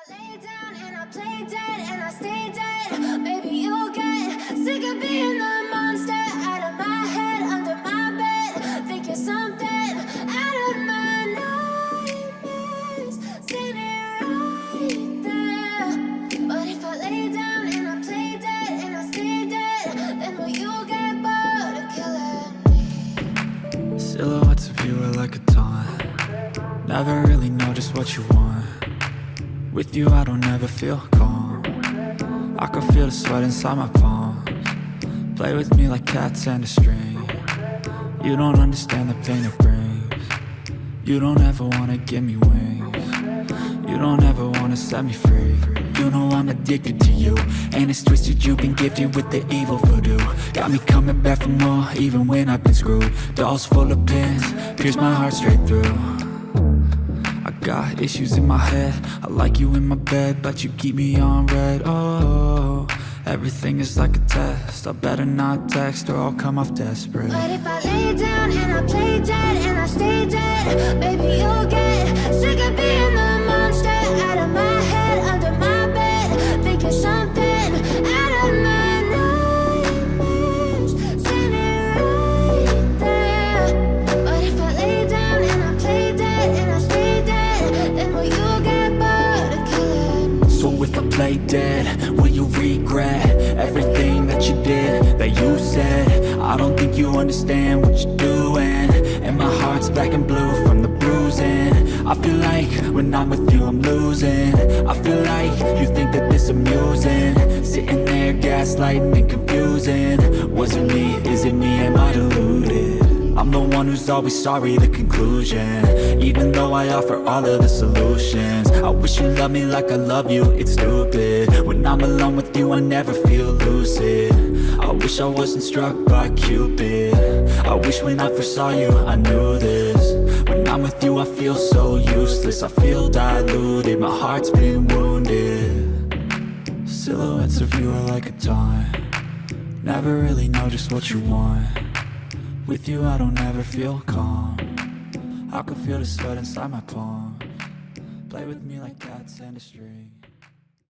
I lay down and I play dead and I stay dead, maybe you'll get sick of being the monster out of my head, under my bed. Think you're something out of my nightmares, standing right there. But if I lay down and I play dead and I stay dead, then will you get bored of killing me? Silhouettes of you are like a taunt. Never really know just what you want. With you I don't ever feel calm. I can feel the sweat inside my palms. Play with me like cats and a string. You don't understand the pain it brings. You don't ever wanna give me wings. You don't ever wanna set me free. You know I'm addicted to you, and it's twisted, you've been gifted with the evil voodoo. Got me coming back for more, even when I've been screwed. Dolls full of pins, pierce my heart straight through. I got issues in my head, I like you in my bed, but you keep me on red. Oh, everything is like a test, I better not text or I'll come off desperate. But if I lay down and I play dead and I stay dead, maybe you'll get sick of being the monster out of my head, under my bed. Think you're something out of my nightmares, standing right there. But if I lay down and I play dead and I stay dead, then will you get bored of killing me? So if I play dead, will you regret everything that you did, that you said? I don't think you understand what you're doing, and my heart's black and blue from the bruising. I feel like when I'm with you I'm losing. I feel like you think that this amusing, sitting there gaslighting and confusing. Was it me? Is it me? Am I deluded? I'm the one who's always sorry, the conclusion, even though I offer all of the solutions. I wish you loved me like I love you, it's stupid. When I'm alone with you I never feel lucid. I wish I wasn't struck by Cupid. I wish when I first saw you I knew this. When I'm with you I feel so useless, I feel diluted, my heart's been wounded. Silhouettes of you are like a taunt. Never really know just what you want. With you I don't ever feel calm. I can feel the sweat inside my palms. Play with me like cats and a string.